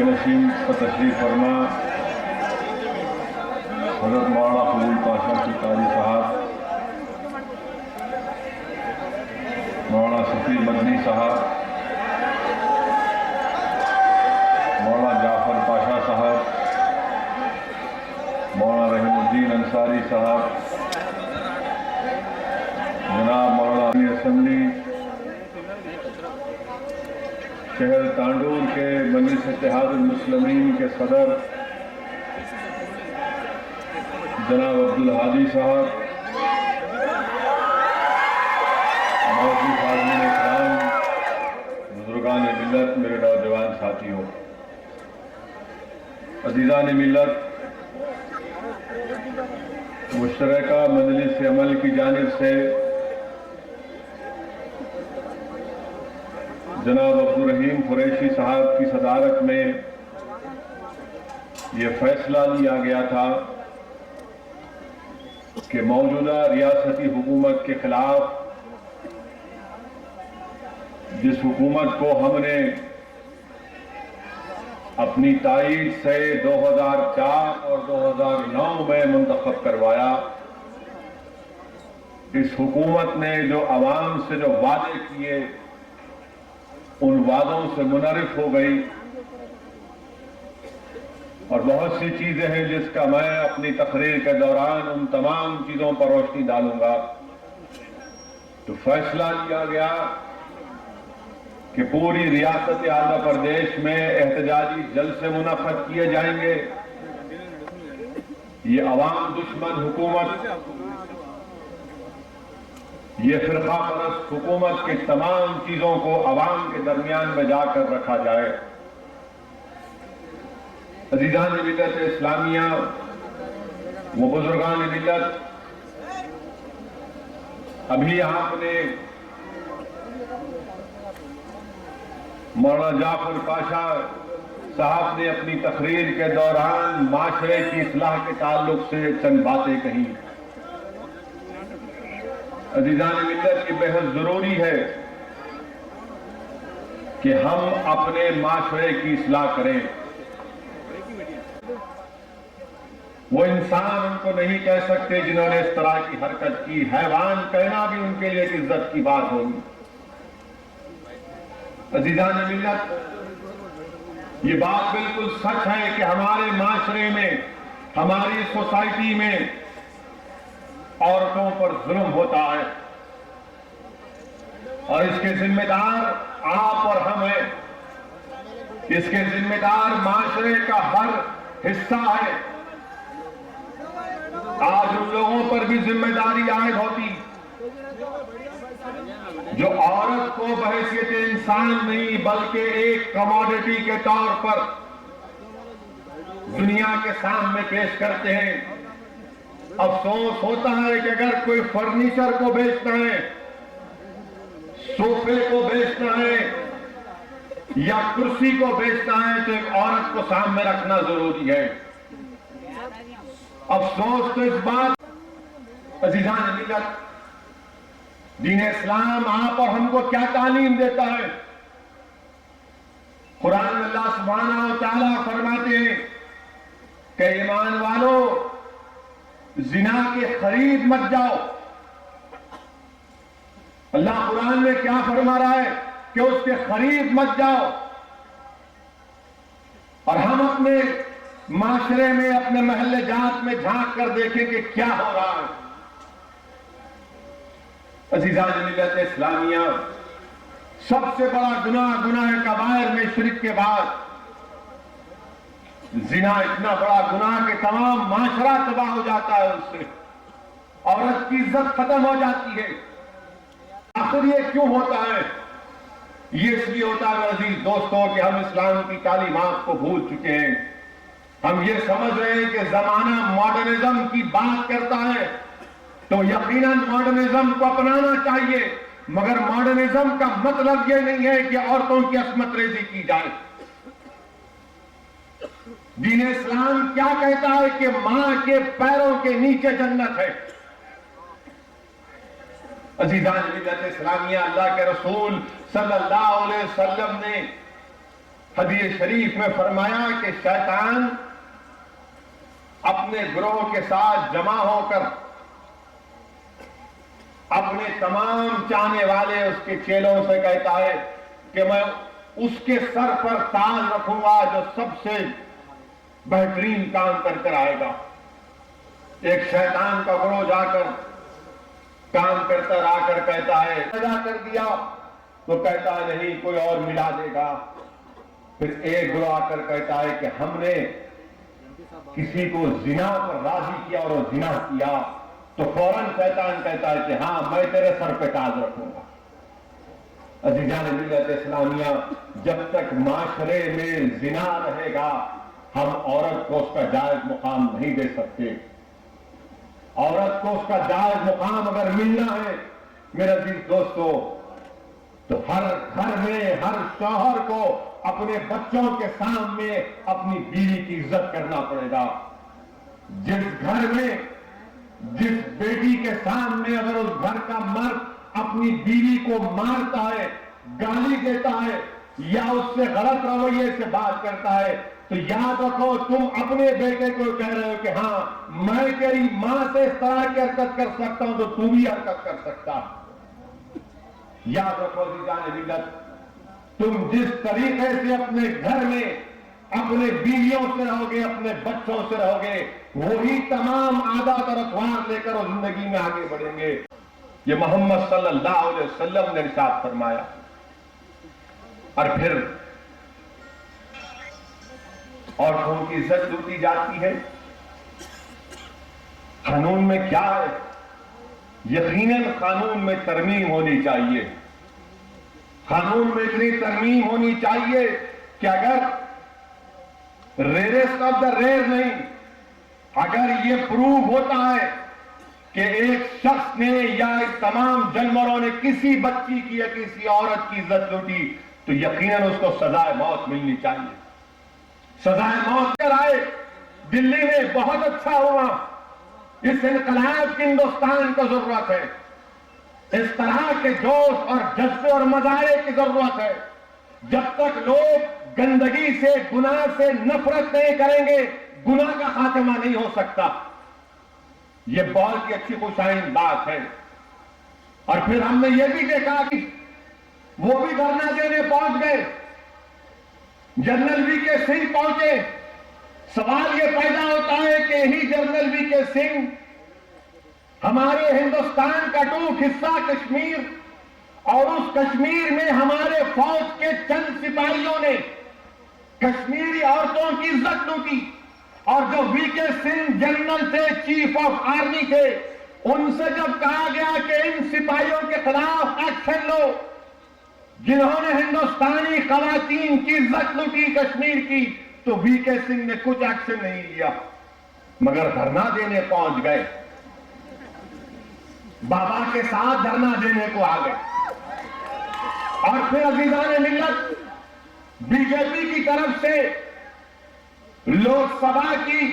नसीम पर तशरीफ फरमा हज़रत मौलाना फजल पाशा की कारी साहब, मौलाना सफ़ी मदनी साहब, मौलाना जाफर पाशा साहब, मौलाना रहीमुद्दीन अंसारी साहब, जनाब मौलाना असम्बली शहर तांडूर के मजलिस इत्तेहादुल मुस्लिमीन के सदर जनाब अब्दुल हादी साहब, मौजूद आदमी इकराम, बुजुर्गान मिल्लत, मेरे नौजवान साथियों, अजीज़ान मिल्लत, मुश्तरका मजलिस अमल की जानिब से जनाब अब्दुल रहीम कुरैशी साहब की सदारत में ये फैसला लिया गया था कि मौजूदा रियासती हुकूमत के खिलाफ, जिस हुकूमत को हमने अपनी ताईद से 2004 और 2009 में मुंतखब करवाया, इस हुकूमत ने जो अवाम से जो वादे किए उन वादों से मुनरिफ हो गई और बहुत सी चीजें हैं जिसका मैं अपनी तकरीर के दौरान उन तमाम चीजों पर रोशनी डालूंगा। तो फैसला लिया गया कि पूरी रियासत आंध्र प्रदेश में एहतजाजी जलसे मुनक्कद किए जाएंगे। ये अवाम दुश्मन हुकूमत, ये फिरका परस्त हुकूमत की तमाम चीजों को अवाम के दरमियान में जाकर रखा जाए। अज़ीज़ान मिल्लत इस्लामिया व बुजुर्गान मिल्लत, अभी आपने मौलाना जाफर पाशा साहब ने अपनी तकरीर के दौरान माशरे की इस्लाह के ताल्लुक से चंद बातें कही। अज़ीज़ान मिल्लत, की बेहद जरूरी है कि हम अपने माशरे की इस्लाह करें। वो इंसान उनको नहीं कह सकते जिन्होंने इस तरह की हरकत की, हैवान कहना भी उनके लिए एक इज्जत की बात होगी। अज़ीज़ान मिल्लत, ये बात बिल्कुल सच है कि हमारे माशरे में, हमारी सोसाइटी में औरतों पर जुल्म होता है और इसके जिम्मेदार आप और हम हैं। इसके जिम्मेदार माशरे का हर हिस्सा है। आज उन लोगों पर भी जिम्मेदारी आयद होती जो औरत को बहैसियत इंसान नहीं बल्कि एक कमोडिटी के तौर पर दुनिया के सामने पेश करते हैं। अफसोस होता है कि अगर कोई फर्नीचर को बेचना है, सोफे को बेचना है या कुर्सी को बेचना है तो एक औरत को सामने रखना जरूरी है। अफसोस तो इस बात, अज़ीज़ान मिल्लत, दीन इस्लाम आप और हमको क्या तालीम देता है? कुरान में अल्लाह सुब्हानहू व तआला फरमाते हैं कि ईमान वालों, जिना के करीब मत जाओ। अल्लाह कुरान में क्या फरमा रहा है कि उसके करीब मत जाओ। और हम अपने माशरे में, अपने महल्ले जात में झांक कर देखें कि क्या हो रहा है। अज़ीज़ान मिल्लत इस्लामिया, सबसे बड़ा गुनाह कबायर में शिर्क के बाद जिना इतना बड़ा गुनाह कि तमाम माशरा तबाह हो जाता है, उससे औरत की इज्जत खत्म हो जाती है। आखिर ये क्यों होता है? ये इसलिए होता है अजीज दोस्तों कि हम इस्लाम की तालीमात को भूल चुके हैं। हम ये समझ रहे हैं कि जमाना मॉडर्निज्म की बात करता है तो यकीनन मॉडर्निज्म को अपनाना चाहिए, मगर मॉडर्निज्म का मतलब ये नहीं है कि औरतों की अस्मत रेजी की जाए। दीन इस्लाम क्या कहता है कि मां के पैरों के नीचे जन्नत है। अज़ीज़ान मिल्लत इस्लामिया, अल्लाह के रसूल सल्लल्लाहु अलैहि वसल्लम ने हदीस शरीफ में फरमाया कि शैतान अपने ग्रोह के साथ जमा होकर अपने तमाम चाहने वाले उसके चेलों से कहता है कि मैं उसके सर पर ताज रखूंगा जो सबसे बेहतरीन काम कर आएगा। एक शैतान का ग्रोह जाकर काम करता आकर कहता है पैदा कर दिया, तो कहता है नहीं कोई और मिला देगा। फिर एक ग्रोह आकर कहता है कि हमने किसी को जिना पर राजी किया और वो जिना किया, तो फौरन शैतान कहता है कि हां मैं तेरे सर पे ताज रखूंगा। अजीजान मिल्लत इस्लामिया, जब तक माशरे में जिना रहेगा हम औरत को उसका जायज मुकाम नहीं दे सकते। औरत को उसका जायज मुकाम अगर मिलना है मेरे अजीज दोस्तों, तो हर घर में हर शौहर को अपने बच्चों के सामने अपनी बीवी की इज्जत करना पड़ेगा। जिस घर में जिस बेटी के सामने अगर उस घर का मर्द अपनी बीवी को मारता है, गाली देता है या उससे गलत रवैये से बात करता है, तो याद रखो तुम अपने बेटे को कह रहे हो कि हां मैं तेरी मां से इस तरह की हरकत कर सकता हूं तो तू भी हरकत कर सकता। याद रखो जाने मिल्लत, तुम जिस तरीके से अपने घर में अपने बीवियों से रहोगे, अपने बच्चों से रहोगे, वही तमाम आदत और अखबार लेकर और जिंदगी में आगे बढ़ेंगे। ये मोहम्मद सल्लल्लाहु अलैहि वसल्लम ने इरशाद फरमाया। और फिर औरतों की इज्जत लूटी जाती है। कानून में क्या है? यकीनन कानून में तरमीम होनी चाहिए। कानून में इतनी तरमीम होनी चाहिए कि अगर रेयरेस्ट ऑफ द रेयर नहीं, अगर ये प्रूव होता है कि एक शख्स ने या इस तमाम जानवरों ने किसी बच्ची की या किसी औरत की इज्जत लूटी, तो यकीनन उसको सजाए मौत मिलनी चाहिए। सजाए मौत कर आए दिल्ली में, बहुत अच्छा हुआ। इस इनकलाब की हिंदुस्तान को जरूरत है। इस तरह के जोश और जज्बे और मजारे की जरूरत है। जब तक लोग गंदगी से, गुनाह से नफरत नहीं करेंगे, गुनाह का खात्मा नहीं हो सकता। यह बहुत ही अच्छी खुशाइन बात है। और फिर हमने यह भी देखा कि वो भी धरना देने पहुंच गए, जनरल वीके सिंह पहुंचे। सवाल यह पैदा होता है कि यही जनरल वीके सिंह हमारे हिंदुस्तान का टूट हिस्सा कश्मीर, और उस कश्मीर में हमारे फौज के चंद सिपाहियों ने कश्मीरी औरतों की इज्जत लूटी। और जो वीके सिंह जनरल थे, चीफ ऑफ आर्मी थे, उनसे जब कहा गया कि इन सिपाहियों के खिलाफ एक्शन लो जिन्होंने हिंदुस्तानी खवातीन की इज्जत लूटी कश्मीर की, तो वीके सिंह ने कुछ एक्शन नहीं लिया, मगर धरना देने पहुंच गए। बाबा के साथ धरना देने को आ गए। और फिर अजीजान मिल्लत, बीजेपी की तरफ से लोकसभा की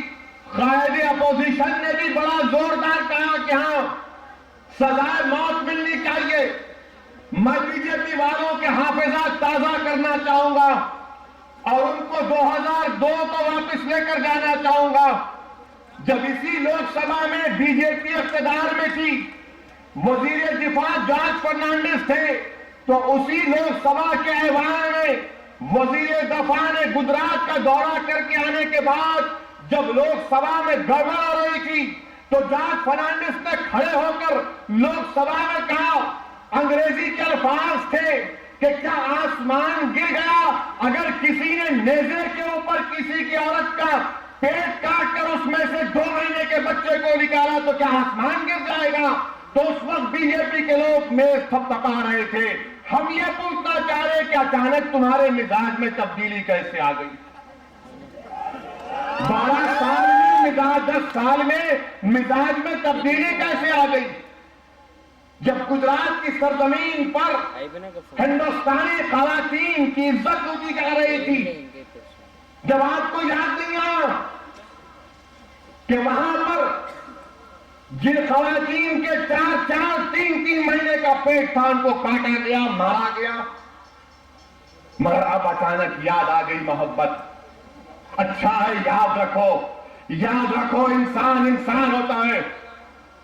कायदे अपोजिशन ने भी बड़ा जोरदार कहा कि हां सजाए मौत मिलनी चाहिए। मैं बीजेपी वालों के हाफिजात ताजा करना चाहूंगा और उनको 2002 को वापस लेकर जाना चाहूंगा, जब इसी लोकसभा में बीजेपी इख्तियार में थी, वजीर दिफा जॉर्ज फर्नांडिस थे, तो उसी लोकसभा के ऐवान में वजीर दफा ने गुजरात का दौरा करके आने के बाद जब लोकसभा में गड़बड़ हो रही थी, तो जॉर्ज फर्नांडिस ने खड़े होकर लोकसभा में कहा, अंग्रेजी के अल्फाज थे कि क्या आसमान गिर गया अगर किसी ने नेजे के ऊपर किसी की औरत का पेट काट कर उसमें से 2 महीने के बच्चे को निकाला तो क्या आसमान गिर जाएगा? तो उस वक्त बीजेपी के लोग मेज थपथपा रहे थे। हम ये पूछना चाह रहे कि अचानक तुम्हारे मिजाज में तब्दीली कैसे आ गई? 12 साल में मिजाज, 10 साल में मिजाज में तब्दीली कैसे आ गई? जब गुजरात की सरजमीन पर हिंदुस्तानी खवातीन की इज्जत लूटी जा रही थी, जब आपको याद नहीं आया कि वहां पर जिन खवातीन के 4-4, 3-3 महीने का पेट था, उनको काटा गया, मारा गया। मगर अब अचानक याद आ गई मोहब्बत। अच्छा है, याद रखो, इंसान इंसान होता है।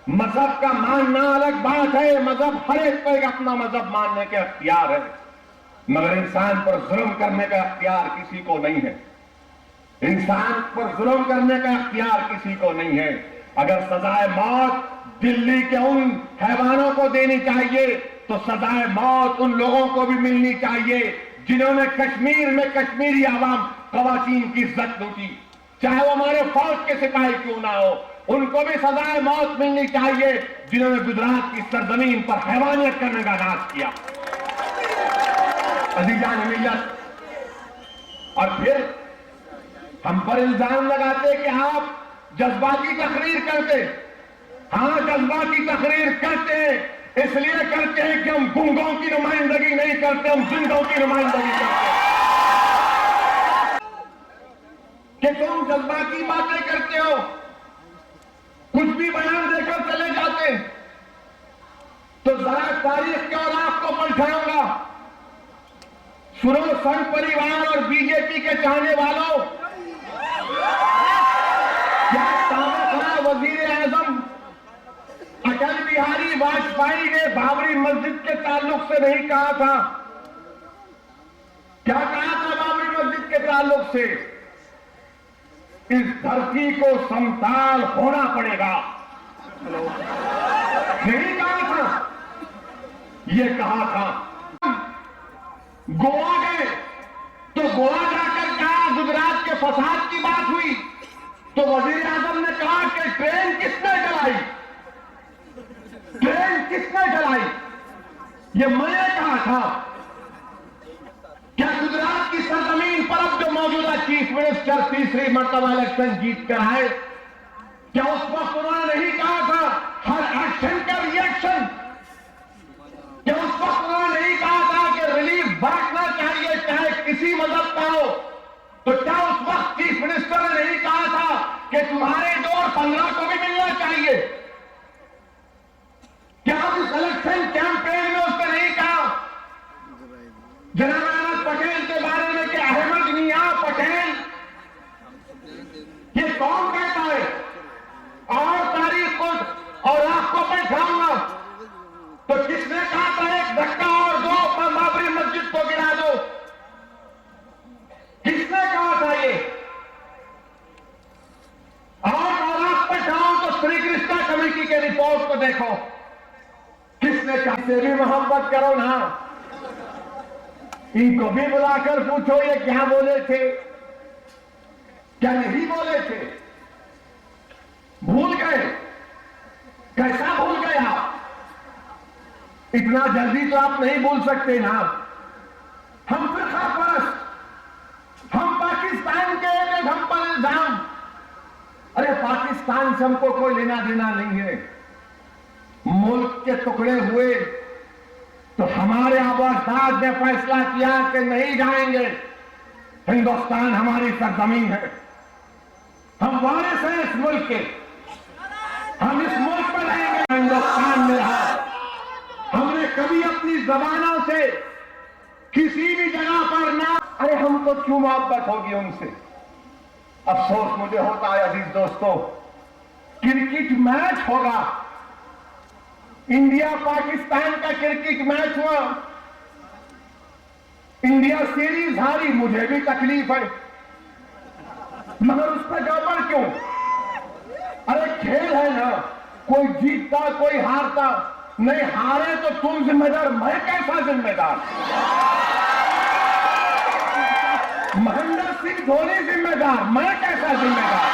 मजहब का मानना अलग बात है, मजहब हर एक को एक अपना मजहब मानने के अख्तियार है, मगर इंसान पर जुल्म करने का अख्तियार किसी को नहीं है। इंसान पर जुल्म करने का अख्तियार किसी को नहीं है। अगर सजाए मौत दिल्ली के उन हैवानों को देनी चाहिए तो सजाए मौत उन लोगों को भी मिलनी चाहिए जिन्होंने कश्मीर में कश्मीरी आवाम खवातीन की इज्जत लूटी, चाहे वो हमारे फौज के सिपाही क्यों ना हो। उनको भी सजाए मौत मिलनी चाहिए जिन्होंने गुजरात की सरजमीन पर हैवानियत करने का नाश किया। अजीजान मिल्लत, और फिर हम पर इल्जाम लगाते कि आप जज्बाती तकरीर करते। हाँ, जज्बाती तकरीर करते हैं, इसलिए करते हैं कि हम गुंगों की नुमाइंदगी नहीं करते, हम जिंदों की नुमाइंदगी करते हैं। कि तुम जज्बाती बातें करते हो, कुछ भी बयान देकर चले जाते, तो जरा तारीख के और आपको पलटाऊंगा। सुनो संघ परिवार और बीजेपी के चाहने वालों, क्या साबिक वजीर आजम अटल बिहारी वाजपेयी ने बाबरी मस्जिद के ताल्लुक से नहीं कहा था? क्या कहा था बाबरी मस्जिद के ताल्लुक से? इस धरती को समताल होना पड़ेगा, नहीं कहा था? ये कहा था। गोवा गए तो गोवा जाकर कहा गुजरात के फसाद की बात हुई तो वजीर आजम ने कहा कि ट्रेन किसने चलाई, ट्रेन किसने चलाई? ये मैंने कहा था। क्या गुजरात की सरजमीन पर अब जो मौजूदा चीफ मिनिस्टर तीसरी मर्तबा इलेक्शन जीत कर आए, क्या उस वक्त उन्होंने नहीं कहा था हर एक्शन का रिएक्शन? क्या उस वक्त उन्होंने नहीं कहा था कि रिलीफ बांटना चाहिए चाहे किसी मदद का हो? तो क्या उस वक्त चीफ मिनिस्टर ने नहीं कहा था कि तुम्हारे 2 और 15 को भी मिलना चाहिए? क्या उस इलेक्शन कैंपेन में उसने नहीं कहा जनाब अहमद पटेल के बारे में कि अहमद मियां पटेल? ये कौन कहता है? और तारीख को और आपको बैठाऊंगा तो किसने कहा था एक धक्का और दो पर बाबरी मस्जिद को गिरा दो? किसने कहा था ये? और आप बैठाओ तो श्री कृष्णा कमेटी के रिपोर्ट को देखो, किसने कहा? से भी मोहब्बत करो ना, इनको भी बुलाकर पूछो ये क्या बोले थे, क्या नहीं बोले थे? भूल गए? कैसा भूल गए आप? इतना जल्दी तो आप नहीं भूल सकते ना। हम फिरका परस्त, हम पाकिस्तान के एक हम पर इल्जाम। अरे पाकिस्तान से हमको कोई लेना देना नहीं है। मुल्क के टुकड़े हुए तो हमारे आबाद ने फैसला किया कि नहीं जाएंगे, हिंदुस्तान हमारी सरजमीन है, हम वारिस हैं इस मुल्क के, हम इस मुल्क में रहेंगे, हिंदुस्तान में रहा। हमने कभी अपनी जबानों से किसी भी जगह पर ना, अरे हमको क्यों मोहब्बत होगी उनसे? अफसोस मुझे होता है अजीज दोस्तों, क्रिकेट मैच होगा, इंडिया पाकिस्तान का क्रिकेट मैच हुआ, इंडिया सीरीज हारी, मुझे भी तकलीफ है, मगर उस पर गड़बड़ क्यों? अरे खेल है ना, कोई जीतता कोई हारता, नहीं हारे तो तुम जिम्मेदार, मैं कैसा जिम्मेदार? महेंद्र सिंह धोनी जिम्मेदार, मैं कैसा जिम्मेदार?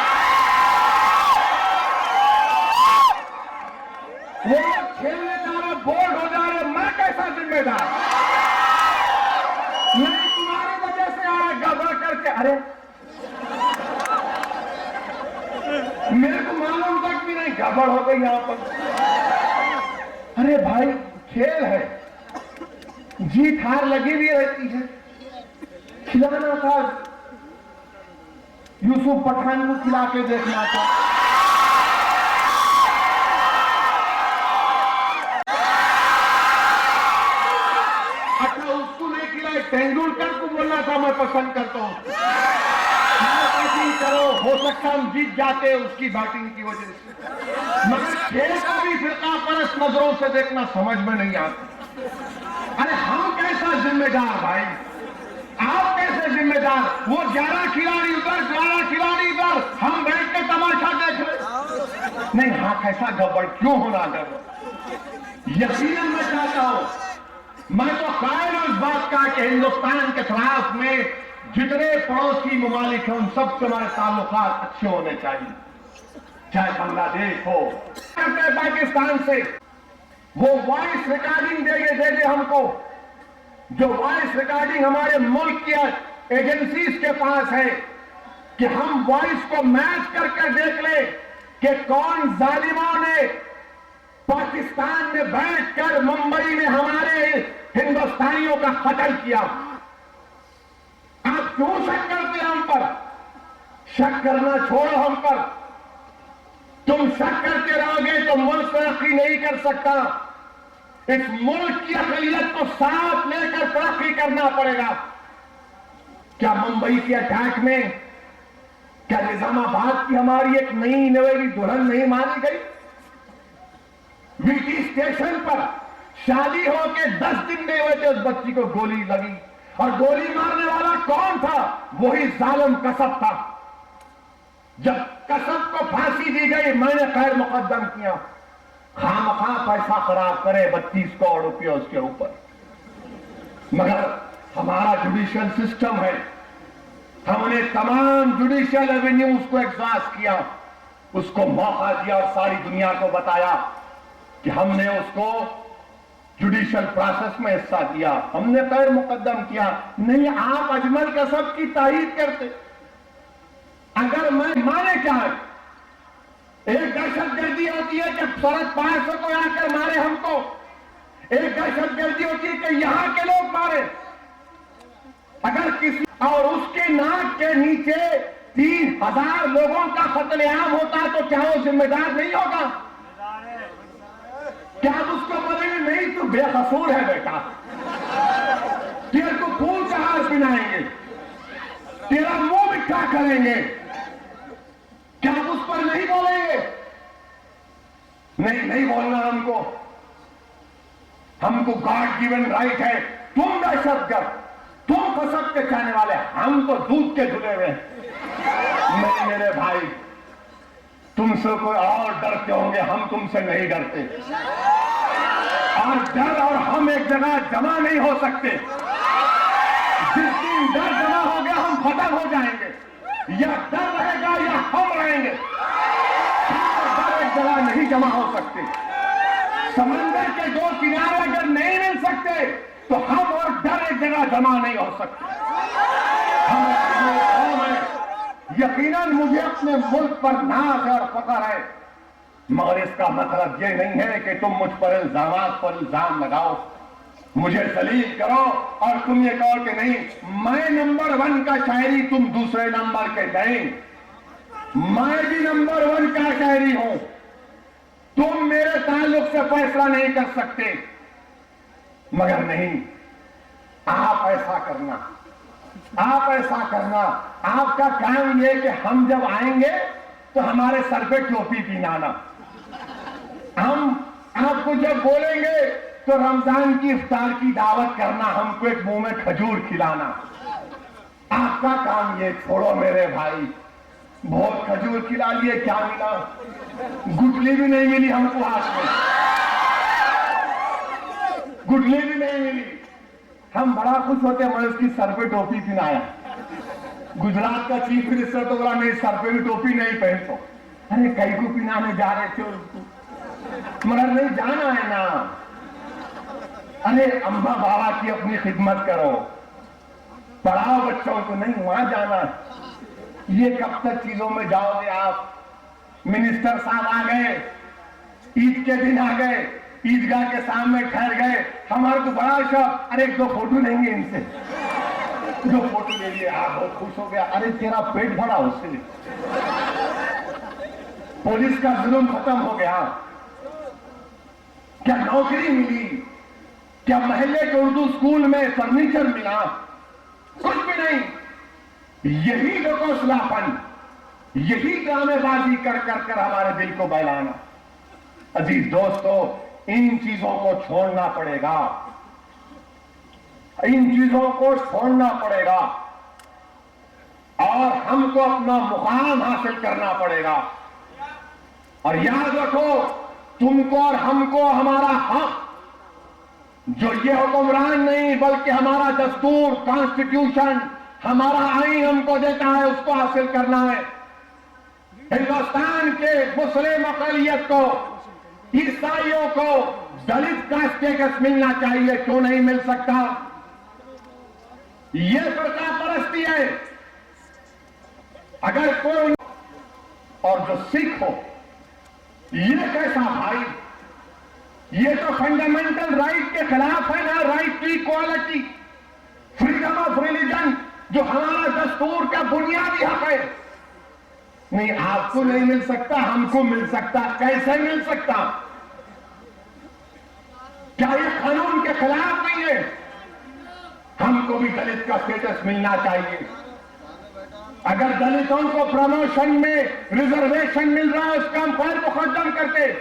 वो खेलने जा रहे बोल्ड हो जा रहे, मैं कैसा जिम्मेदार? नहीं तुम्हारी वजह से आ रहा गड़बड़ करके, अरे मेरे को मालूम तक भी नहीं गड़बड़ हो गई यहां पर। अरे भाई खेल है, जीत हार लगी भी रहती है। खिलाना था, यूसुफ पठान को खिला के देखना था। अच्छा उसको नहीं खिलाए, तेंदुलकर को बोलना था मैं पसंद करता हूं। बैटिंग करो, हो सकता हम जीत जाते उसकी बैटिंग की वजह से, मगर खेल को भी फिरका परस्त नजरों से देखना समझ में नहीं आता। अरे हम कैसा जिम्मेदार भाई, आप कैसे जिम्मेदार? वो 11 खिलाड़ी उधर, 11 खिलाड़ी इधर, हम बैठ के तमाशा देख रहे नहीं। हाँ, कैसा गड़बड़ क्यों होना गड़बड़? यकीनन मैं चाहता हूं, मैं तो कायल हूं इस बात का कि हिंदुस्तान के खिलाफ में जितने पड़ोसी ममालिक हैं उन सबसे हमारे ताल्लुकात अच्छे होने चाहिए, चाहे बांग्लादेश हो, पाकिस्तान से। वो वॉइस रिकॉर्डिंग दे दे हमको, जो वॉइस रिकॉर्डिंग हमारे मुल्क की एजेंसीज के पास है, कि हम वॉइस को मैच करके देख ले कि कौन जालिमों ने पाकिस्तान में बैठकर मुंबई में हमारे हिंदुस्तानियों का कत्ल किया। आप क्यों शक करते हैं हम पर? शक करना छोड़ो हम पर। तुम शक करते रहोगे तो मुल्क तरक्की नहीं कर सकता। इस मुल्क की अक़लियत को साथ लेकर तरक्की करना पड़ेगा। क्या मुंबई के अटैक में क्या निजामाबाद की हमारी एक नई नवेली दुल्हन नहीं मारी गई? वीटी स्टेशन पर शादी होके 10 दिन नहीं हुए थे उस बच्ची को गोली लगी, और गोली मारने वाला कौन था? वही जालिम कसब था। जब कसब को फांसी दी गई, मैंने खैर मुकद्दम किया, खामखा पैसा खराब करे 32 करोड़ रुपया उसके ऊपर। मगर हमारा जुडिशियल सिस्टम है, हमने तमाम जुडिशियल एवेन्यूज को एग्जॉस्ट किया, उसको मौका दिया और सारी दुनिया को बताया कि हमने उसको जुडिशियल प्रोसेस में हिस्सा दिया, हमने खैर मुकद्दम किया। नहीं, आप अजमल कसब की तारीफ करते। अगर मैं माने क्या है, एक दहशतगर्दी होती है कि सरहद पार से कोई आकर मारे हमको, एक दहशतगर्दी होती है कि यहां के लोग मारे। अगर किसी और उसके नाक के नीचे 3000 लोगों का कत्लेआम होता तो क्या वो जिम्मेदार नहीं होगा? क्या आप उसको बोलेंगे नहीं तू बेकसूर है बेटा, तेरे को फूल का हार पिनाएंगे, तेरा मुंह मिठा करेंगे? क्या आप उस पर नहीं बोलेंगे? नहीं बोलना हमको। हमको गॉड गिवन राइट है। तुम दहशतगर्द, तुम कसब के चाहने वाले, हम तो दूध के धुले हुए। नहीं मेरे भाई, तुमसे कोई और डरते होंगे, हम तुमसे नहीं डरते। और डर और हम एक जगह जमा नहीं हो सकते। जिस दिन डर जमा हो गया हम खत्म हो जाएंगे। या डर रहेगा या हम रहेंगे। डर एक जगह नहीं जमा हो सकते। समंदर के दो किनारे अगर नहीं मिल सकते तो हम और डर एक जगह जमा नहीं हो सकते। यकीनन मुझे अपने मुल्क पर नाज और फख्र है, मगर इसका मतलब यह नहीं है कि तुम मुझ पर इल्जाम लगाओ, मुझे जलील करो और तुम ये कहो कि नहीं मैं नंबर 1 का शायरी, तुम दूसरे नंबर के नहीं। मैं भी नंबर 1 का शायरी हूं, तुम मेरे ताल्लुक से फैसला नहीं कर सकते। मगर नहीं, आप ऐसा करना, आपका काम यह कि हम जब आएंगे तो हमारे सर पे टोपी पहनाना, हम आपको जब बोलेंगे तो रमजान की इफ्तार की दावत करना, हमको एक मुंह में खजूर खिलाना। आपका काम ये। छोड़ो मेरे भाई, बहुत खजूर खिला लिए, क्या मिला? गुटली भी नहीं मिली हमको हाथ में, गुटली भी नहीं मिली। हम बड़ा खुश होते, मैं उसकी सर पे टोपी पहनाया। गुजरात का चीफ मिनिस्टर तो बोला नहीं सर पे भी टोपी नहीं पहनतो। अरे कई को पहनाने जा रहे थे उसको, मगर नहीं जाना है ना। अरे अम्मा बाबा की अपनी खिदमत करो, पढ़ाओ बच्चों को, नहीं वहां जाना। ये कब तक चीजों में जाओगे आप? मिनिस्टर साहब आ गए, ईद के दिन आ गए, ईदगाह के सामने ठहर गए, हमारे को बड़ा शौक, अरे 1-2 फोटो लेंगे इनसे, 2 फोटो ले लिए, आप बहुत खुश हो गया। अरे तेरा पेट भरा उससे, पुलिस का जुल्म खत्म हो गया, क्या नौकरी मिली, क्या महल्ले के उर्दू स्कूल में फर्नीचर मिला, कुछ यही लोकोसलापन, यही ड्रामेबाजी कर कर कर हमारे दिल को बहलाना। अजीज दोस्तों, इन चीजों को छोड़ना पड़ेगा, इन चीजों को छोड़ना पड़ेगा और हमको अपना मुकाम हासिल करना पड़ेगा। और याद रखो, तुमको और हमको हमारा हक, जो ये हुक्मरान नहीं बल्कि हमारा दस्तूर, कॉन्स्टिट्यूशन, हमारा आईन हमको देता है, उसको हासिल करना है। हिंदुस्तान के मुस्लिम अक़लियत को, ईसाइयों को दलित का स्टेटस मिलना चाहिए, क्यों नहीं मिल सकता? ये फर्का परस्ती है। अगर कोई और जो सिख हो, ये कैसा भाई? ये तो फंडामेंटल राइट के खिलाफ है ना, right to equality, freedom of religion, जो हमारा दस्तूर का बुनियादी हक है। नहीं, आपको नहीं मिल सकता, हमको मिल सकता। कैसे मिल सकता? क्या ये कानून के खिलाफ नहीं है? हमको भी दलित का स्टेटस मिलना चाहिए। अगर दलितों को प्रमोशन में रिजर्वेशन मिल रहा है, उसका हम पर मुकद्दम करते,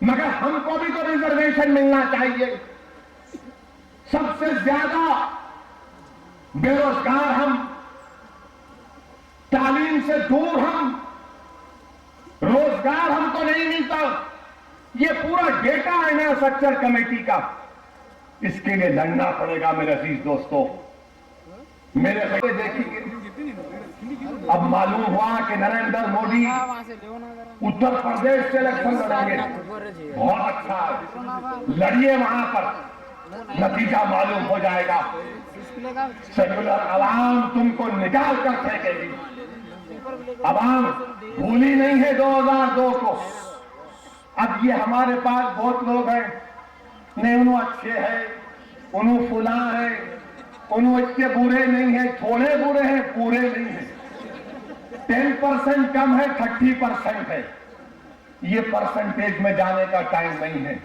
मगर हमको भी तो रिजर्वेशन मिलना चाहिए। सबसे ज्यादा बेरोजगार हम, तालीम से दूर हम, रोजगार हमको नहीं मिलता। ये पूरा डेटा है ना स्ट्रक्चर कमेटी का, इसके लिए लड़ना पड़ेगा मेरे अजीज दोस्तों। मेरे देखिए, अब मालूम हुआ कि नरेंद्र मोदी उत्तर प्रदेश से इलेक्शन लड़ेंगे। बहुत अच्छा है, लड़िए, वहां पर नतीजा मालूम हो जाएगा। सेक्युलर अवाम तुमको निकाल कर फेंकेगी। अवाम भूली नहीं है 2002 को। अब ये हमारे पास बहुत लोग हैं, नहीं उन्हों अच्छे हैं, उन्हों फुला है, उन्हों इतने बुरे नहीं है, थोड़े बुरे हैं, पूरे नहीं है। 10% कम है, 30% है। ये परसेंटेज में जाने का टाइम नहीं है।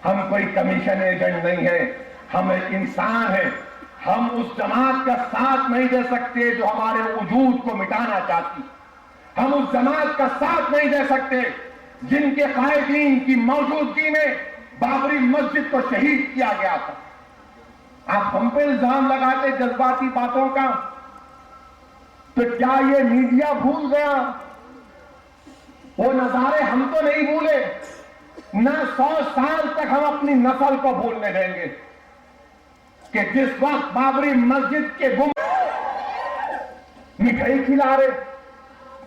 हम कोई कमीशन एजेंट नहीं है, हम एक इंसान है। हम उस जमात का साथ नहीं दे सकते जो हमारे वजूद को मिटाना चाहती। हम उस जमात का साथ नहीं दे सकते जिनके कायदीन की मौजूदगी में बाबरी मस्जिद को शहीद किया गया था। आप हम पे इल्जाम लगाते जज्बाती बातों का, तो क्या ये मीडिया भूल गया? वो नजारे हम तो नहीं भूले, ना 100 साल तक हम अपनी नस्ल को भूलने देंगे कि जिस वक्त बाबरी मस्जिद के गुम मिठाई खिला रहे,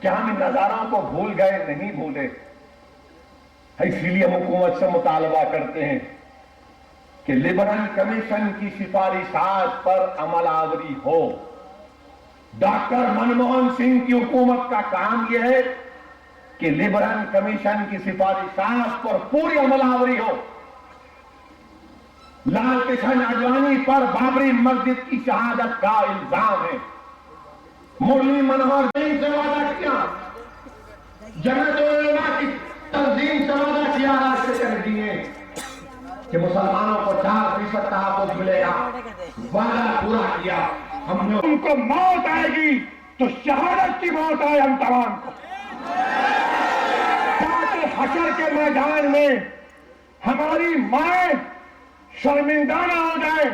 क्या हम इन नजारों को भूल गए? नहीं भूले। इसीलिए हम हुकूमत से मुतालबा करते हैं कि लिबरल कमीशन की सिफारिशात पर अमलावरी हो। डॉक्टर मनमोहन सिंह की हुकूमत का काम यह है कि लिबरल कमीशन की सिफारिशात पर पूरी अमलावरी हो। लाल कृष्ण आडवाणी पर बाबरी मस्जिद की शहादत का इल्जाम है। मुरली मनोहर सिंह से वादा किया, जगत की तंजीम से वादा किया, राष्ट्र कर दिए कि मुसलमानों को 4% तहफ़्फ़ुज़ मिलेगा, वादा पूरा किया हमने। उनको मौत आएगी तो शहादत की मौत आए हम तमाम को, ताकि हशर के मैदान में हमारी माएं शर्मिंदा ना हो जाए,